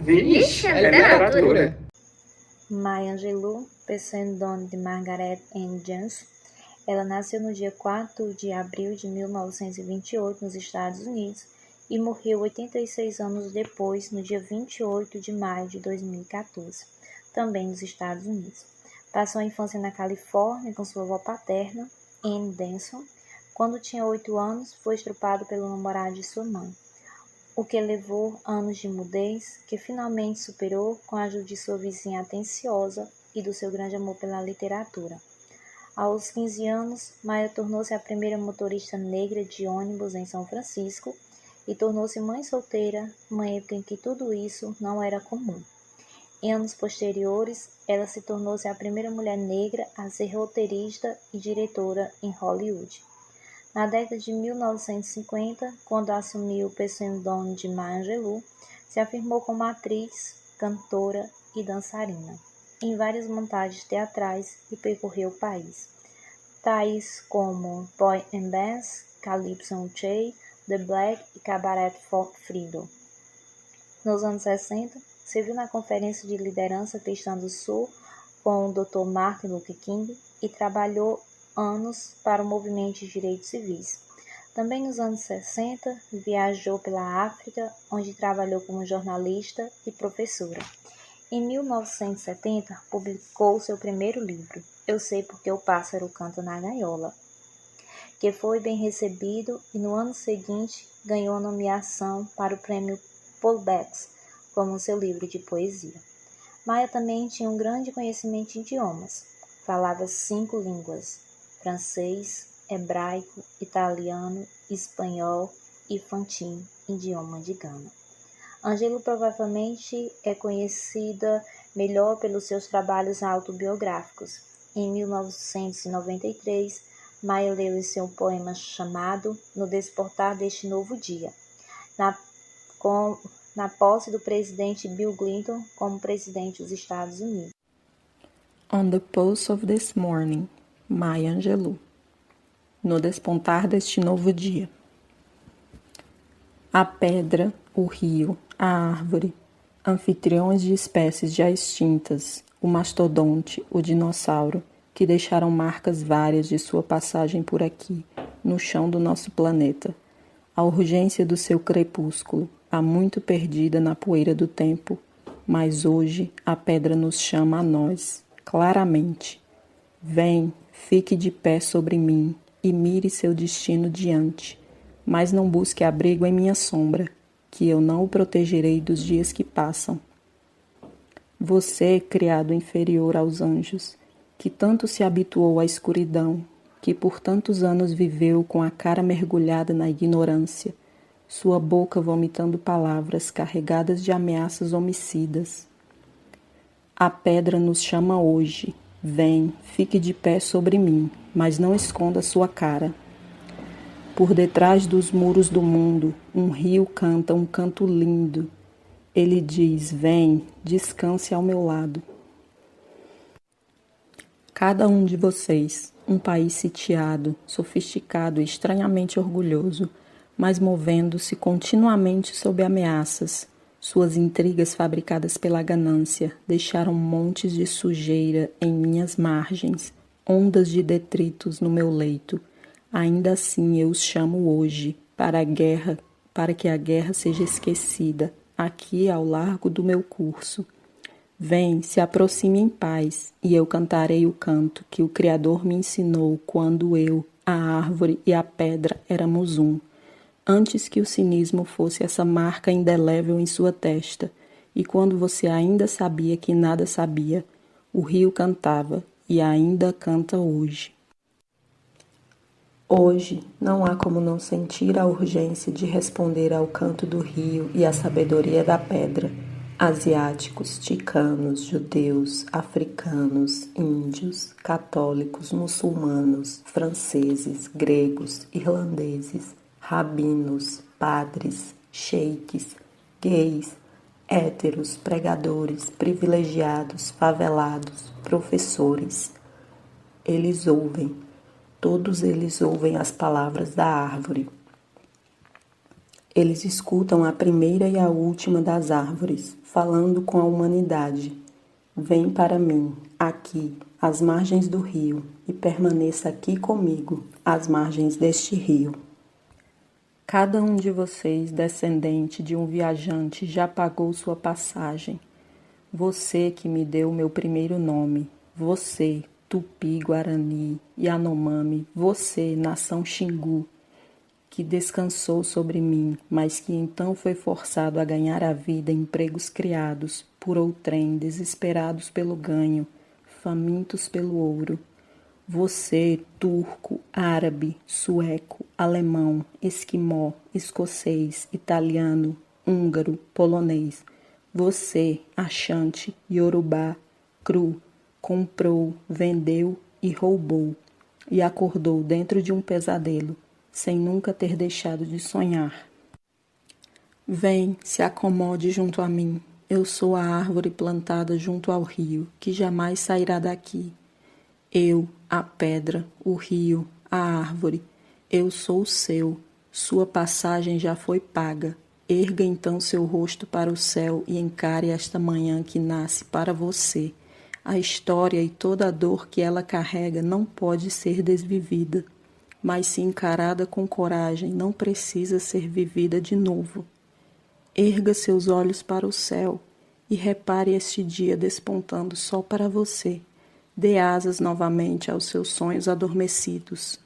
Vixe, é literatura. Maya Angelou, pseudo de Margaret Ann Jones, ela nasceu no dia 4 de abril de 1928 nos Estados Unidos e morreu 86 anos depois, no dia 28 de maio de 2014, também nos Estados Unidos. Passou a infância na Califórnia com sua avó paterna, Anne Denson. Quando tinha 8 anos, foi estrupado pelo namorado de sua mãe, o que levou anos de mudez, que finalmente superou com a ajuda de sua vizinha atenciosa e do seu grande amor pela literatura. Aos 15 anos, Maya tornou-se a primeira motorista negra de ônibus em São Francisco e tornou-se mãe solteira, numa época em que tudo isso não era comum. Em anos posteriores, ela se tornou-se a primeira mulher negra a ser roteirista e diretora em Hollywood. Na década de 1950, quando assumiu o pseudônimo de Maya Angelou, se afirmou como atriz, cantora e dançarina em várias montagens teatrais e percorreu o país, tais como Boy and Bass, Calypso and Che, The Black e Cabaret Frido. Nos anos 60, serviu na Conferência de Liderança Cristã do Sul com o Dr. Martin Luther King e trabalhou anos para o movimento de direitos civis. Também nos anos 60, viajou pela África, onde trabalhou como jornalista e professora. Em 1970, publicou seu primeiro livro, Eu Sei Porque o Pássaro Canta na Gaiola, que foi bem recebido e no ano seguinte ganhou a nomeação para o prêmio Paulbecks, como seu livro de poesia. Maya também tinha um grande conhecimento de idiomas. Falava 5 línguas: francês, hebraico, italiano, espanhol e fantim, idioma de Gana. Angelou provavelmente é conhecida melhor pelos seus trabalhos autobiográficos. Em 1993, Maya leu seu poema chamado No Despertar deste Novo Dia, na posse do presidente Bill Clinton como presidente dos Estados Unidos. On the pulse of this morning, Maya Angelou. No despontar deste novo dia. A pedra, o rio, a árvore, anfitriões de espécies já extintas, o mastodonte, o dinossauro, que deixaram marcas várias de sua passagem por aqui, no chão do nosso planeta. A urgência do seu crepúsculo, há muito perdida na poeira do tempo, mas hoje a pedra nos chama a nós, claramente. Vem, fique de pé sobre mim e mire seu destino diante, mas não busque abrigo em minha sombra, que eu não o protegerei dos dias que passam. Você, criado inferior aos anjos, que tanto se habituou à escuridão, que por tantos anos viveu com a cara mergulhada na ignorância, sua boca vomitando palavras carregadas de ameaças homicidas. A pedra nos chama hoje. Vem, fique de pé sobre mim, mas não esconda sua cara. Por detrás dos muros do mundo, um rio canta um canto lindo. Ele diz, vem, descanse ao meu lado. Cada um de vocês, um país sitiado, sofisticado e estranhamente orgulhoso, mas movendo-se continuamente sob ameaças. Suas intrigas fabricadas pela ganância deixaram montes de sujeira em minhas margens, ondas de detritos no meu leito. Ainda assim eu os chamo hoje para que a guerra seja esquecida, aqui ao largo do meu curso. Vem, se aproxime em paz, e eu cantarei o canto que o Criador me ensinou quando eu, a árvore e a pedra éramos um, antes que o cinismo fosse essa marca indelével em sua testa, e quando você ainda sabia que nada sabia, o rio cantava e ainda canta hoje. Hoje, não há como não sentir a urgência de responder ao canto do rio e à sabedoria da pedra. Asiáticos, ticanos, judeus, africanos, índios, católicos, muçulmanos, franceses, gregos, irlandeses, rabinos, padres, sheiks, gays, héteros, pregadores, privilegiados, favelados, professores. Eles ouvem. Todos eles ouvem as palavras da árvore. Eles escutam a primeira e a última das árvores, falando com a humanidade. Vem para mim, aqui, às margens do rio, e permaneça aqui comigo, às margens deste rio. Cada um de vocês, descendente de um viajante, já pagou sua passagem. Você que me deu meu primeiro nome, você, Tupi, Guarani, Yanomami, você, nação Xingu, que descansou sobre mim, mas que então foi forçado a ganhar a vida em empregos criados por outrem, desesperados pelo ganho, famintos pelo ouro. Você, turco, árabe, sueco, alemão, esquimó, escocês, italiano, húngaro, polonês. Você, achante, iorubá, cru, comprou, vendeu e roubou, e acordou dentro de um pesadelo, sem nunca ter deixado de sonhar. Vem, se acomode junto a mim. Eu sou a árvore plantada junto ao rio, que jamais sairá daqui. Eu, a pedra, o rio, a árvore, eu sou o seu, sua passagem já foi paga. Erga então seu rosto para o céu e encare esta manhã que nasce para você. A história e toda a dor que ela carrega não pode ser desvivida, mas se encarada com coragem, não precisa ser vivida de novo. Erga seus olhos para o céu e repare este dia despontando só para você. Dê asas novamente aos seus sonhos adormecidos.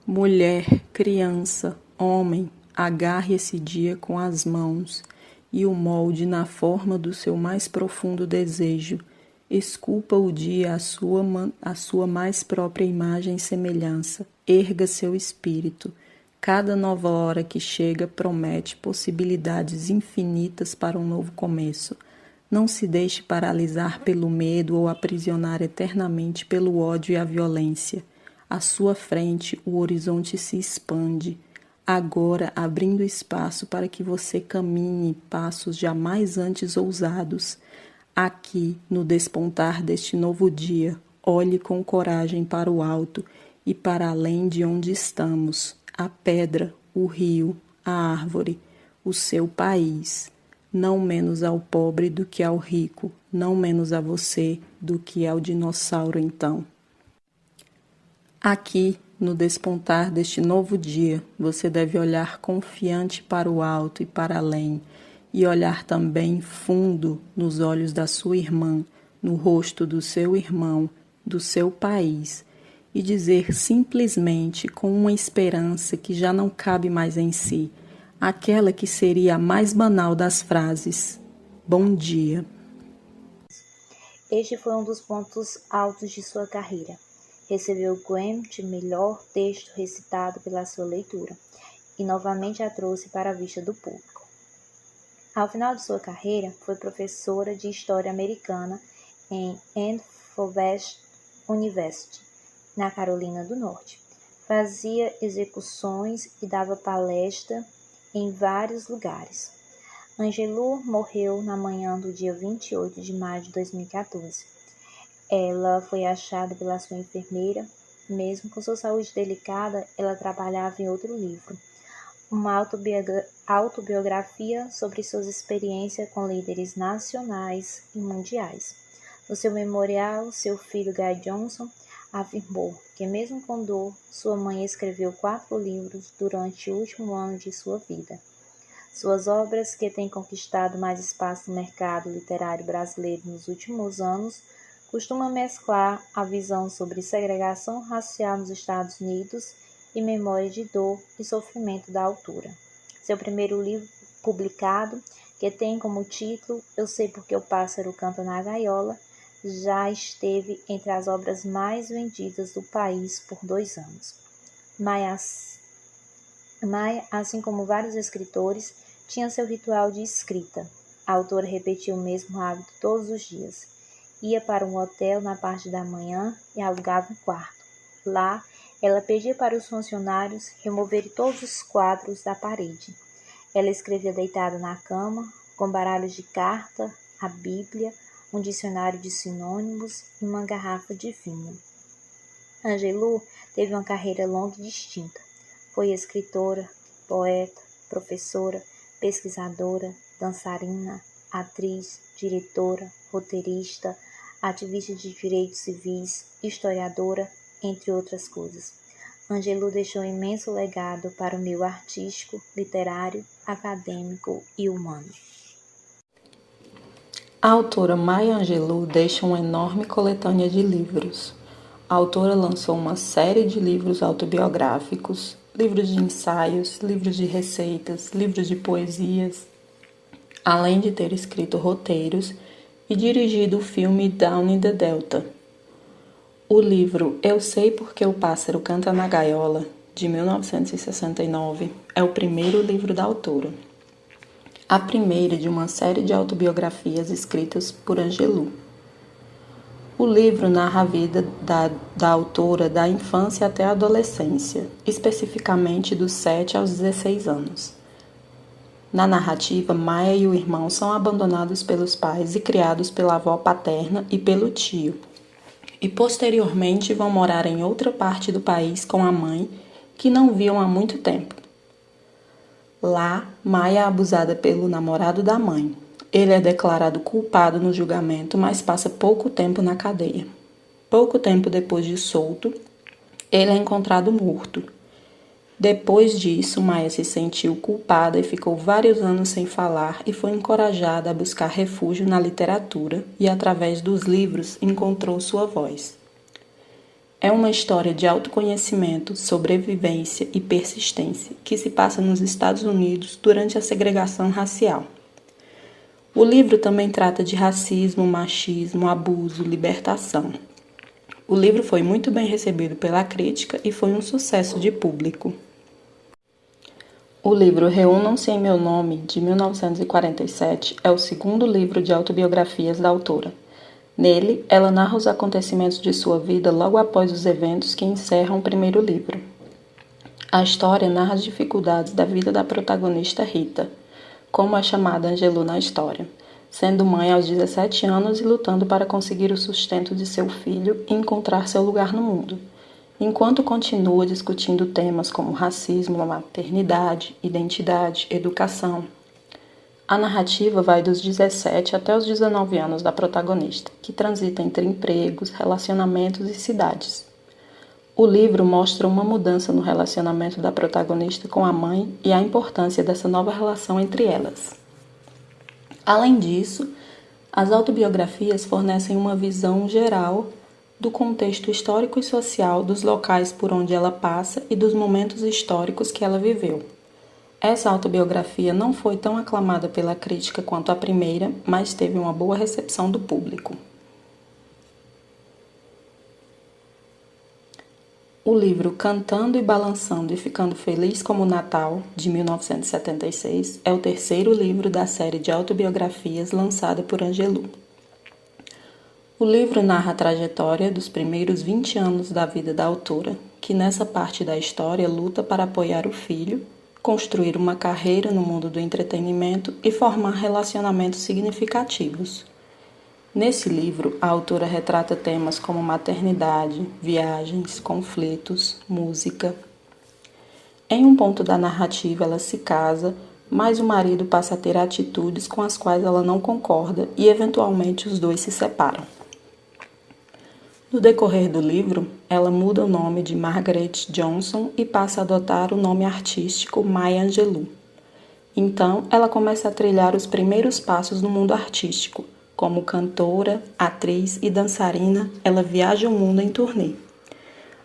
Mulher, criança, homem, agarre esse dia com as mãos e o molde na forma do seu mais profundo desejo. Esculpa o dia à sua mais própria imagem e semelhança. Erga seu espírito. Cada nova hora que chega promete possibilidades infinitas para um novo começo. Não se deixe paralisar pelo medo ou aprisionar eternamente pelo ódio e a violência. À sua frente, o horizonte se expande, agora abrindo espaço para que você caminhe passos jamais antes ousados. Aqui, no despontar deste novo dia, olhe com coragem para o alto e para além de onde estamos, a pedra, o rio, a árvore, o seu país. Não menos ao pobre do que ao rico, não menos a você do que ao dinossauro então. Aqui, no despontar deste novo dia, você deve olhar confiante para o alto e para além, e olhar também fundo nos olhos da sua irmã, no rosto do seu irmão, do seu país, e dizer simplesmente com uma esperança que já não cabe mais em si, aquela que seria a mais banal das frases: bom dia. Este foi um dos pontos altos de sua carreira. Recebeu o Grammy de melhor texto recitado pela sua leitura e novamente a trouxe para a vista do público. Ao final de sua carreira, foi professora de História Americana em Ann-Forest University, na Carolina do Norte. Fazia execuções e dava palestra em vários lugares. Angelou morreu na manhã do dia 28 de maio de 2014. Ela foi achada pela sua enfermeira. Mesmo com sua saúde delicada, ela trabalhava em outro livro, uma autobiografia sobre suas experiências com líderes nacionais e mundiais. No seu memorial, seu filho Guy Johnson afirmou que, mesmo com dor, sua mãe escreveu 4 livros durante o último ano de sua vida. Suas obras, que têm conquistado mais espaço no mercado literário brasileiro nos últimos anos, costumam mesclar a visão sobre segregação racial nos Estados Unidos e memória de dor e sofrimento da autora. Seu primeiro livro publicado, que tem como título Eu Sei Porque o Pássaro Canta na Gaiola, já esteve entre as obras mais vendidas do país por 2 anos. Maia, assim como vários escritores, tinha seu ritual de escrita. A autora repetia o mesmo hábito todos os dias. Ia para um hotel na parte da manhã e alugava um quarto. Lá, ela pedia para os funcionários removerem todos os quadros da parede. Ela escrevia deitada na cama, com baralhos de carta, a Bíblia, um dicionário de sinônimos e uma garrafa de vinho. Angelou teve uma carreira longa e distinta. Foi escritora, poeta, professora, pesquisadora, dançarina, atriz, diretora, roteirista, ativista de direitos civis, historiadora, entre outras coisas. Angelou deixou um imenso legado para o meio artístico, literário, acadêmico e humano. A autora Maya Angelou deixa uma enorme coletânea de livros. A autora lançou uma série de livros autobiográficos, livros de ensaios, livros de receitas, livros de poesias, além de ter escrito roteiros e dirigido o filme Down in the Delta. O livro Eu Sei Porque o Pássaro Canta na Gaiola, de 1969, é o primeiro livro da autora. A primeira de uma série de autobiografias escritas por Angelou. O livro narra a vida da autora da infância até a adolescência, especificamente dos 7 aos 16 anos. Na narrativa, Maya e o irmão são abandonados pelos pais e criados pela avó paterna e pelo tio, e posteriormente vão morar em outra parte do país com a mãe, que não viam há muito tempo. Lá, Maya é abusada pelo namorado da mãe. Ele é declarado culpado no julgamento, mas passa pouco tempo na cadeia. Pouco tempo depois de solto, ele é encontrado morto. Depois disso, Maya se sentiu culpada e ficou vários anos sem falar e foi encorajada a buscar refúgio na literatura e, através dos livros, encontrou sua voz. É uma história de autoconhecimento, sobrevivência e persistência que se passa nos Estados Unidos durante a segregação racial. O livro também trata de racismo, machismo, abuso, libertação. O livro foi muito bem recebido pela crítica e foi um sucesso de público. O livro Reúnam-se em Meu Nome, de 1947, é o segundo livro de autobiografias da autora. Nele, ela narra os acontecimentos de sua vida logo após os eventos que encerram o primeiro livro. A história narra as dificuldades da vida da protagonista Rita, como é chamada Angelou na história, sendo mãe aos 17 anos e lutando para conseguir o sustento de seu filho e encontrar seu lugar no mundo, enquanto continua discutindo temas como racismo, maternidade, identidade, educação. A narrativa vai dos 17 até os 19 anos da protagonista, que transita entre empregos, relacionamentos e cidades. O livro mostra uma mudança no relacionamento da protagonista com a mãe e a importância dessa nova relação entre elas. Além disso, as autobiografias fornecem uma visão geral do contexto histórico e social dos locais por onde ela passa e dos momentos históricos que ela viveu. Essa autobiografia não foi tão aclamada pela crítica quanto a primeira, mas teve uma boa recepção do público. O livro Cantando e Balançando e Ficando Feliz como o Natal, de 1976, é o terceiro livro da série de autobiografias lançada por Angelou. O livro narra a trajetória dos primeiros 20 anos da vida da autora, que nessa parte da história luta para apoiar o filho, construir uma carreira no mundo do entretenimento e formar relacionamentos significativos. Nesse livro, a autora retrata temas como maternidade, viagens, conflitos, música. Em um ponto da narrativa, ela se casa, mas o marido passa a ter atitudes com as quais ela não concorda e, eventualmente, os dois se separam. No decorrer do livro, ela muda o nome de Margaret Johnson e passa a adotar o nome artístico Maya Angelou. Então, ela começa a trilhar os primeiros passos no mundo artístico. Como cantora, atriz e dançarina, ela viaja o mundo em turnê.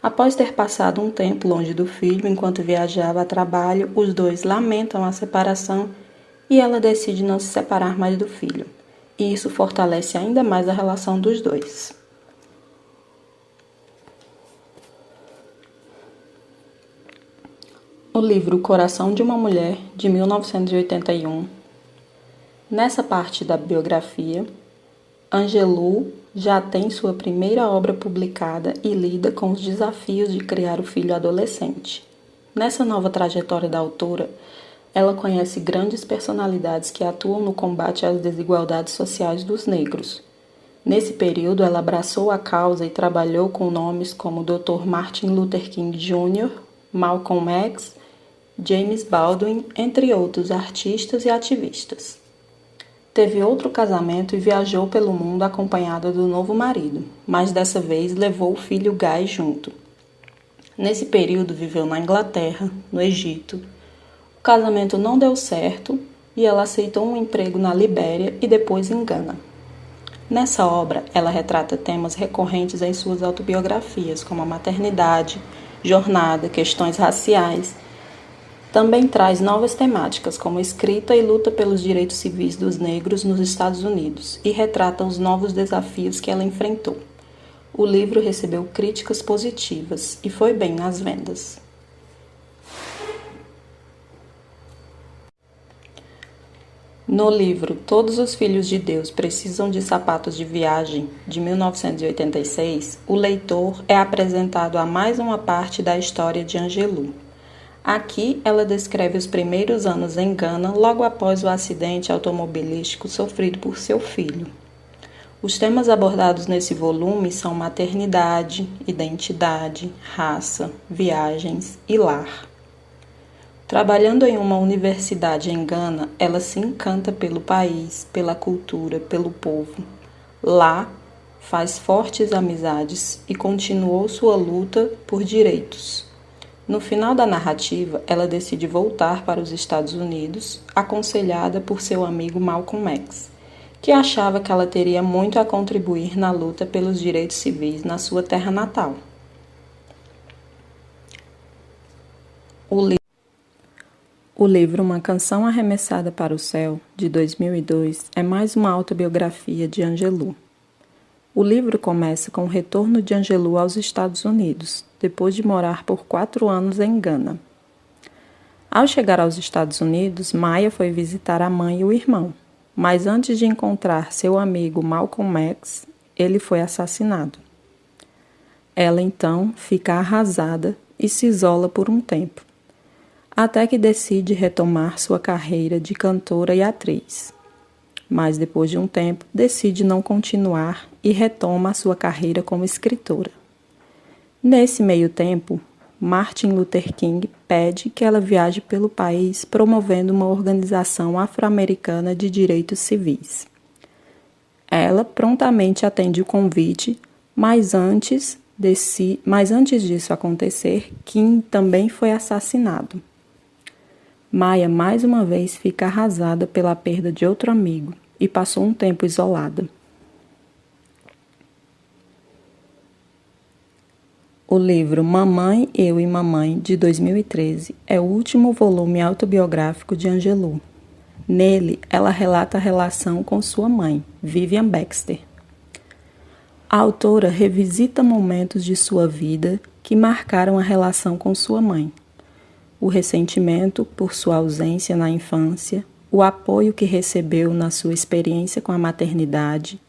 Após ter passado um tempo longe do filho enquanto viajava a trabalho, os dois lamentam a separação e ela decide não se separar mais do filho. E isso fortalece ainda mais a relação dos dois. O livro Coração de uma Mulher, de 1981. Nessa parte da biografia, Angelou já tem sua primeira obra publicada e lida com os desafios de criar o filho adolescente. Nessa nova trajetória da autora, ela conhece grandes personalidades que atuam no combate às desigualdades sociais dos negros. Nesse período, ela abraçou a causa e trabalhou com nomes como Dr. Martin Luther King Jr., Malcolm X, James Baldwin, entre outros artistas e ativistas. Teve outro casamento e viajou pelo mundo acompanhada do novo marido, mas dessa vez levou o filho Guy junto. Nesse período viveu na Inglaterra, no Egito. O casamento não deu certo e ela aceitou um emprego na Libéria e depois em Gana. Nessa obra, ela retrata temas recorrentes em suas autobiografias, como a maternidade, jornada, questões raciais. Também traz novas temáticas, como escrita e luta pelos direitos civis dos negros nos Estados Unidos, e retrata os novos desafios que ela enfrentou. O livro recebeu críticas positivas e foi bem nas vendas. No livro Todos os Filhos de Deus Precisam de Sapatos de Viagem, de 1986, o leitor é apresentado a mais uma parte da história de Angelou. Aqui, ela descreve os primeiros anos em Gana, logo após o acidente automobilístico sofrido por seu filho. Os temas abordados nesse volume são maternidade, identidade, raça, viagens e lar. Trabalhando em uma universidade em Gana, ela se encanta pelo país, pela cultura, pelo povo. Lá, faz fortes amizades e continuou sua luta por direitos. No final da narrativa, ela decide voltar para os Estados Unidos, aconselhada por seu amigo Malcolm X, que achava que ela teria muito a contribuir na luta pelos direitos civis na sua terra natal. O livro Uma Canção Arremessada para o Céu, de 2002, é mais uma autobiografia de Angelou. O livro começa com o retorno de Angelou aos Estados Unidos, depois de morar por 4 anos em Gana. Ao chegar aos Estados Unidos, Maya foi visitar a mãe e o irmão, mas antes de encontrar seu amigo Malcolm X, ele foi assassinado. Ela então fica arrasada e se isola por um tempo, até que decide retomar sua carreira de cantora e atriz. Mas depois de um tempo, decide não continuar e retoma a sua carreira como escritora. Nesse meio tempo, Martin Luther King pede que ela viaje pelo país promovendo uma organização afro-americana de direitos civis. Ela prontamente atende o convite, mas antes disso acontecer, King também foi assassinado. Maya mais uma vez fica arrasada pela perda de outro amigo e passou um tempo isolada. O livro Mamãe, Eu e Mamãe, de 2013, é o último volume autobiográfico de Angelou. Nele, ela relata a relação com sua mãe, Vivian Baxter. A autora revisita momentos de sua vida que marcaram a relação com sua mãe. O ressentimento por sua ausência na infância, o apoio que recebeu na sua experiência com a maternidade,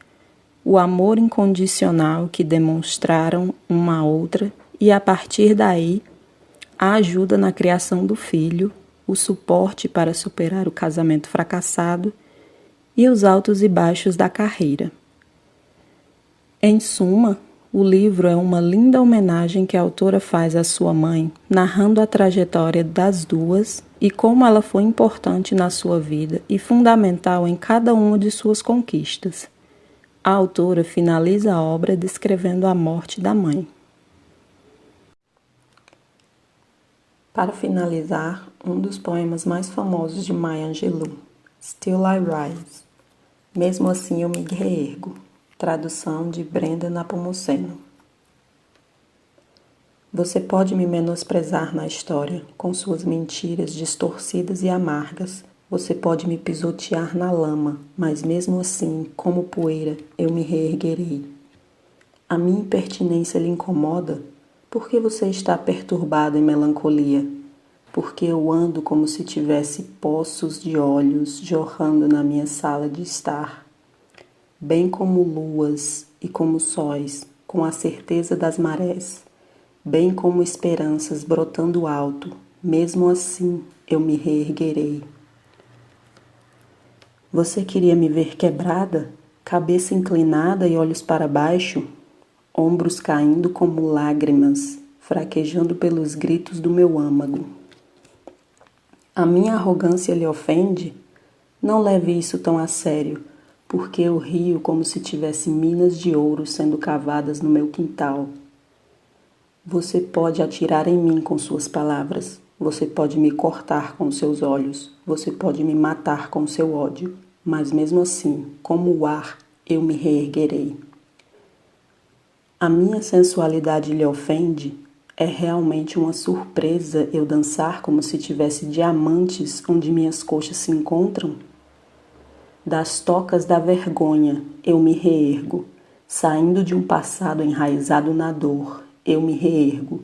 o amor incondicional que demonstraram uma à outra e, a partir daí, a ajuda na criação do filho, o suporte para superar o casamento fracassado e os altos e baixos da carreira. Em suma, o livro é uma linda homenagem que a autora faz à sua mãe, narrando a trajetória das duas e como ela foi importante na sua vida e fundamental em cada uma de suas conquistas. A autora finaliza a obra descrevendo a morte da mãe. Para finalizar, um dos poemas mais famosos de Maya Angelou, Still I Rise. Mesmo assim eu me reergo. Tradução de Brenda Napomuceno. Você pode me menosprezar na história, com suas mentiras distorcidas e amargas. Você pode me pisotear na lama, mas mesmo assim, como poeira, eu me reerguerei. A minha impertinência lhe incomoda? Por que você está perturbado em melancolia? Porque eu ando como se tivesse poços de olhos jorrando na minha sala de estar. Bem como luas e como sóis, com a certeza das marés, bem como esperanças brotando alto, mesmo assim eu me reerguerei. Você queria me ver quebrada, cabeça inclinada e olhos para baixo, ombros caindo como lágrimas, fraquejando pelos gritos do meu âmago. A minha arrogância lhe ofende? Não leve isso tão a sério, porque eu rio como se tivesse minas de ouro sendo cavadas no meu quintal. Você pode atirar em mim com suas palavras, você pode me cortar com seus olhos, você pode me matar com seu ódio, mas mesmo assim, como o ar, eu me reerguerei. A minha sensualidade lhe ofende? É realmente uma surpresa eu dançar como se tivesse diamantes onde minhas coxas se encontram? Das tocas da vergonha, eu me reergo. Saindo de um passado enraizado na dor, eu me reergo.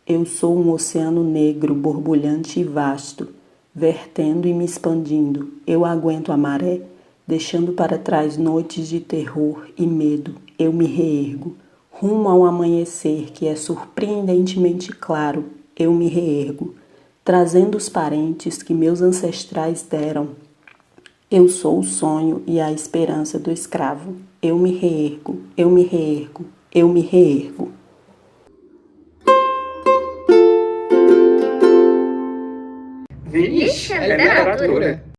Eu sou um oceano negro, borbulhante e vasto, vertendo e me expandindo. Eu aguento a maré, deixando para trás noites de terror e medo. Eu me reergo. Rumo ao amanhecer que é surpreendentemente claro, eu me reergo, trazendo os parentes que meus ancestrais deram. Eu sou o sonho e a esperança do escravo. Eu me reergo, eu me reergo, eu me reergo. Vixe, é literatura.